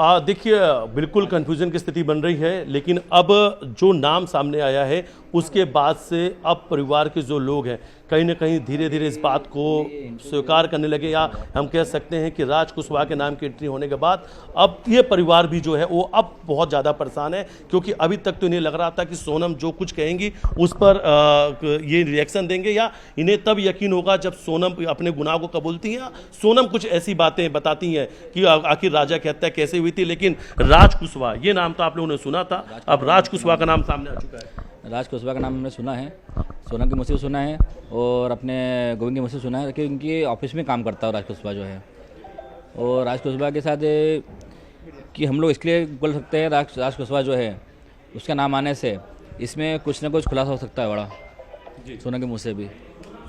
देखिए, बिल्कुल कन्फ्यूजन की स्थिति बन रही है, लेकिन अब जो नाम सामने आया है उसके बाद से अब परिवार के जो लोग हैं कहीं ना कहीं धीरे धीरे इस बात को स्वीकार करने लगे, या हम कह सकते हैं कि राज कुशवाहा के नाम की एंट्री होने के बाद अब ये परिवार भी जो है वो अब बहुत ज़्यादा परेशान है, क्योंकि अभी तक तो इन्हें लग रहा था कि सोनम जो कुछ कहेंगी उस पर ये रिएक्शन देंगे, या इन्हें तब यकीन होगा जब सोनम अपने गुनाह को कबूलती हैं, सोनम कुछ ऐसी बातें बताती हैं कि आखिर राजा की हत्या कैसे हुई थी। लेकिन राज कुशवाहा, ये नाम तो आप लोगों ने सुना था, अब राज कुशवाहा का नाम सामने आ चुका है। राज कुशवाहा का नाम हमने सुना है, सोनम के मुँह से सुना है और अपने गोविंद के मुँह से सुना है कि उनकी ऑफिस में काम करता है राज कुशवाहा जो है। और राज कुशवाहा के साथ कि हम लोग इसलिए बोल सकते हैं राज कुशवाहा जो है उसका नाम आने से इसमें कुछ ना कुछ खुलासा हो सकता है बड़ा, सोनम के मुँह से भी।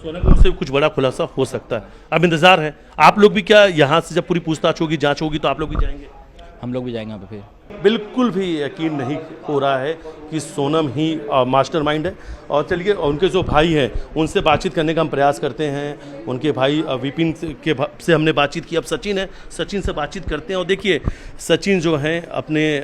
सोनम के मुँह से कुछ बड़ा खुलासा हो सकता है, अब इंतजार है। आप लोग भी क्या यहाँ से जब पूरी पूछताछ होगी, जांच होगी, तो आप लोग भी जाएंगे? हम लोग भी जाएंगे वहाँ पे। फिर बिल्कुल भी यकीन नहीं हो रहा है कि सोनम ही मास्टरमाइंड है। और चलिए, उनके जो भाई हैं उनसे बातचीत करने का हम प्रयास करते हैं। उनके भाई विपिन से हमने बातचीत की, अब सचिन है, सचिन से बातचीत करते हैं। और देखिए, सचिन जो हैं अपने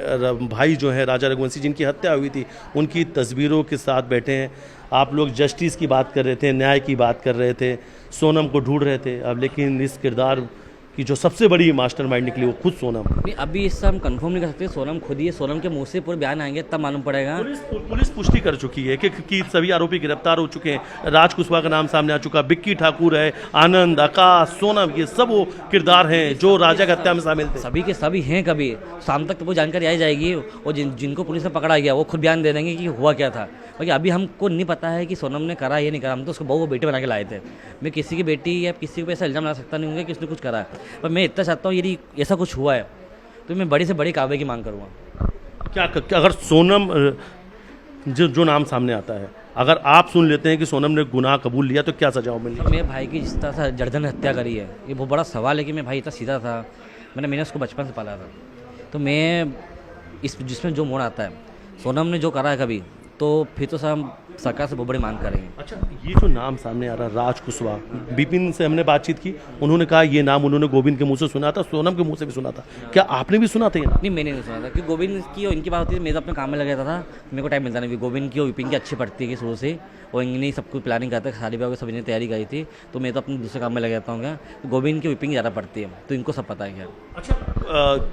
भाई जो हैं राजा रघुवंशी जिनकी हत्या हुई थी उनकी तस्वीरों के साथ बैठे हैं। आप लोग जस्टिस की बात कर रहे थे, न्याय की बात कर रहे थे, सोनम को ढूंढ रहे थे, अब लेकिन इस किरदार कि जो सबसे बड़ी मास्टरमाइंड निकली वो खुद सोनम। अभी इससे हम कंफर्म नहीं कर सकते, सोनम खुद ही है, सोनम के मुंह से पूरे बयान आएंगे तब मालूम पड़ेगा। पुलिस पुष्टि कर चुकी है कि सभी आरोपी गिरफ्तार हो चुके हैं। राज कुशवाहा का नाम सामने आ चुका, बिक्की ठाकुर है, आनंद, आकाश, सोनम, ये सब वो किरदार हैं जो राजा की हत्या में शामिल थे। सभी के सभी हैं, कभी शाम तक तो वो जानकारी आ जाएगी और जिनको पुलिस ने पकड़ा गया वो खुद बयान दे देंगे कि हुआ क्या था। क्योंकि अभी हमको नहीं पता है कि सोनम ने करा ये नहीं करा, हम तो उसको बहू को बेटे बना के लाए थे। मैं किसी की बेटी या किसी को ऐसा इल्जाम लगा सकता नहीं हूँ कि उसने कुछ करा है, पर मैं इतना चाहता हूँ यदि ऐसा कुछ हुआ है तो मैं बड़ी से बड़ी कार्रवाई की मांग करूँगा। क्या अगर सोनम जो नाम सामने आता है, अगर आप सुन लेते हैं कि सोनम ने गुनाह कबूल लिया तो क्या सजा मिलेगी? मेरे भाई की जिस तरह से जर्जन ने हत्या करी है, ये बहुत बड़ा सवाल है कि मेरा भाई इतना सीधा था, मैंने उसको बचपन से पाला था, तो मैं जिसमें जो मोड़ आता है सोनम ने जो करा है कभी, तो फिर तो हम सरकार से बहुत बड़ी मांग करेंगे। अच्छा, ये जो नाम सामने आ रहा है राज कुशवाहा, विपिन से हमने बातचीत की, उन्होंने कहा ये नाम उन्होंने गोविंद के मुंह से सुना था, सोनम के मुंह से भी सुना था, क्या आपने भी सुना था ये नाम? नहीं, मैंने नहीं सुना था, क्योंकि गोविंद की और इनकी बात होती है, मैं तो अपने काम में लगा था, मेरे को टाइम मिलता नहीं। गोविंद की और विपिन की अच्छी पड़ती है शुरू से, और इन्हीं सब कुछ प्लानिंग करते हैं, शादी ब्याह की सभी ने तैयारी करी थी, तो मैं तो अपने दूसरे काम में लग जाता हूँ। क्या गोविंद की विपिन ज़्यादा पड़ती है, तो इनको सब पता है। क्या अच्छा,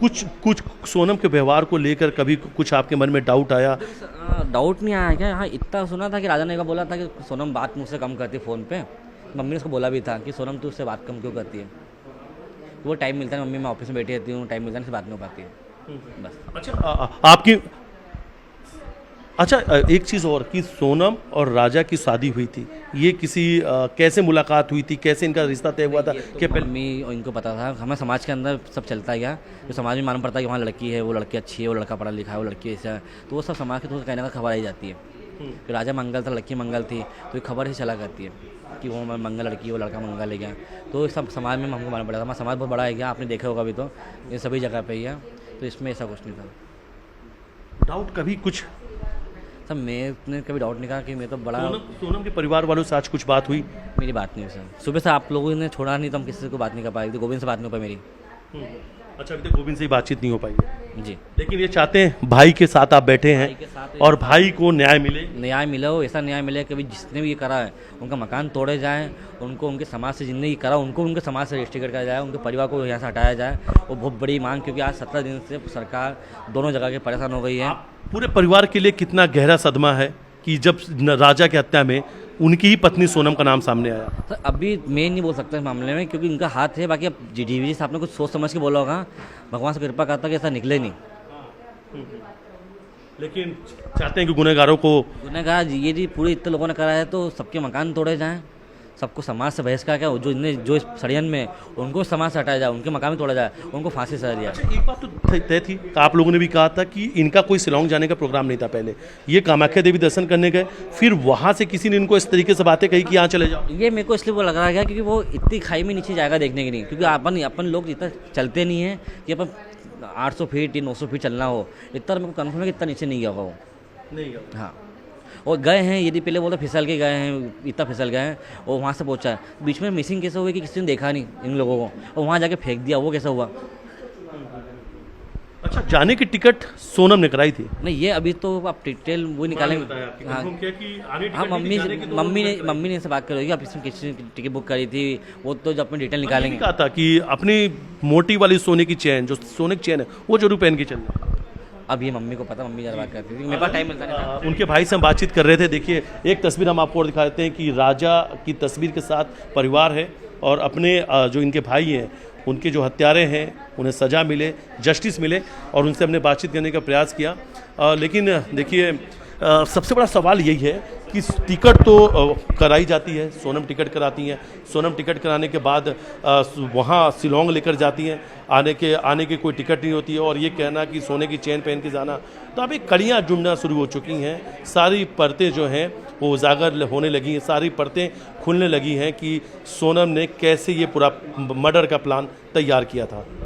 कुछ सोनम के व्यवहार को लेकर कभी कुछ आपके मन में डाउट आया? डाउट नहीं आया क्या? हाँ, इतना सुना था कि राजा ने का बोला था कि सोनम बात मुझसे कम करती है फ़ोन पे। मम्मी ने उसको बोला भी था कि सोनम तू उससे बात कम क्यों करती है, वो टाइम मिलता है, मम्मी मैं ऑफिस में बैठी रहती हूँ, टाइम मिलता है, बात नहीं हो पाती है बस। अच्छा, अच्छा, एक चीज़ और कि सोनम और राजा की शादी हुई थी, ये किसी कैसे मुलाकात हुई थी, कैसे इनका रिश्ता तय हुआ था? कि मम्मी और इनको पता था, हमें समाज के अंदर सब चलता है क्या, तो समाज में मालूम पड़ता है कि वहाँ लड़की है, वो लड़की अच्छी है, वो लड़का पढ़ा लिखा है, वो लड़की ऐसा है, तो वो सब समाज के थ्रू कहने का खबर आई जाती है कि राजा मंगल था, लड़की मंगल थी, तो ये खबर ही चला करती है कि वो मंगल लड़की, वो लड़का मंगल है क्या, तो सब समाज में हमको मालूम पड़ा था। हमारा समाज बहुत बड़ा है क्या, आपने देखा होगा अभी, तो ये सभी जगह पे ही है, तो इसमें ऐसा कुछ नहीं था। डाउट कभी कुछ सर मैंने कभी डाउट नहीं कहा कि मैं तो बड़ा सोनम के परिवार वालों से आज कुछ बात हुई? मेरी बात नहीं हुई सर, सुबह से आप लोगों ने छोड़ा नहीं तो हम किसी को बात नहीं कर पाए थे, गोविंद से बात नहीं हो पाई मेरी। अच्छा, अभी तक गोविंद से ही बातचीत नहीं हो पाई जी, लेकिन ये चाहते हैं भाई के साथ आप बैठे हैं और भाई को न्याय मिले हो, ऐसा न्याय मिले कभी जिसने भी ये करा है उनका मकान तोड़े जाए, उनको उनके समाज से जिनने ये करा उनको उनके समाज से रजिस्ट्रेट करा जाए, उनके परिवार को यहाँ से हटाया जाए, वो बहुत बड़ी मांग, क्योंकि आज 17 दिन से सरकार दोनों जगह के परेशान हो गई है। पूरे परिवार के लिए कितना गहरा सदमा है कि जब राजा की हत्या में उनकी ही पत्नी सोनम का नाम सामने आया? सर अभी मैं नहीं बोल सकता इस मामले में, क्योंकि उनका हाथ है, बाकी अब डीवीजी साहब ने कुछ सोच समझ के बोला होगा, भगवान से कृपा करता कि ऐसा निकले नहीं। लेकिन चाहते हैं कि गुनहगारों को, गुनहगार ये जी पूरे इतने लोगों ने करा है तो सबके मकान तोड़े जाएं, सबको समाज से बहिष्कार क्या, जो इस षड्यंत्र में उनको समाज से हटाया जाए, उनके मकान में तोड़ा जाए, उनको फांसी सजा दिया। एक बात तो तय थी, आप लोगों ने भी कहा था कि इनका कोई शिलांग जाने का प्रोग्राम नहीं था, पहले ये कामाख्या देवी दर्शन करने गए, फिर वहाँ से किसी ने इनको इस तरीके से बातें कही कि यहाँ चले जाओ। ये मेरे को इसलिए वो लग रहा है क्योंकि वो इतनी खाई में नीचे जाएगा देखने के लिए, क्योंकि अपन लोग इतना चलते नहीं है कि अपन 800 फीट या 900 फीट चलना हो, इतना मेरे को कन्फर्म है कि इतना नीचे नहीं गया होगा वो, नहीं गया। हाँ, और गए हैं, यदि पहले बोलते फिसल के गए हैं, इतना फिसल गए हैं और वहाँ से पहुँचा है, बीच में मिसिंग कैसे हुई कि किसी ने देखा नहीं इन लोगों को, और वहाँ जाके फेंक दिया, वो कैसा हुआ? अच्छा, जाने की टिकट सोनम ने कराई थी? नहीं, ये अभी तो आप डिटेल वो निकालेंगे। हाँ हाँ, मम्मी ने से बात करोगी, आप इसमें किसी टिकट बुक करी थी, वो तो जब अपनी डिटेल निकालेंगे। कहा था कि अपनी मोटी वाली सोने की चेन, जो सोने की चेन है, वो जरूर पहन के चलना। अब ये मम्मी को पता, मम्मी ज़्यादा बात करती थी, मेरे पास टाइम मिलता नहीं था। उनके भाई से हम बातचीत कर रहे थे। देखिए, एक तस्वीर हम आपको और दिखा देते हैं कि राजा की तस्वीर के साथ परिवार है और अपने जो इनके भाई हैं, उनके जो हत्यारे हैं, उन्हें सज़ा मिले, जस्टिस मिले, और उनसे हमने बातचीत करने का प्रयास किया। लेकिन देखिए, सबसे बड़ा सवाल यही है कि टिकट तो कराई जाती है, सोनम टिकट कराती हैं, सोनम टिकट कराने के बाद वहाँ शिलोंग लेकर जाती हैं, आने की कोई टिकट नहीं होती है, और ये कहना कि सोने की चेन पहन के जाना, तो अभी कड़ियाँ जुड़ना शुरू हो चुकी हैं। सारी परतें जो हैं वो उजागर होने लगी हैं, सारी परतें खुलने लगी हैं कि सोनम ने कैसे ये पूरा मर्डर का प्लान तैयार किया था।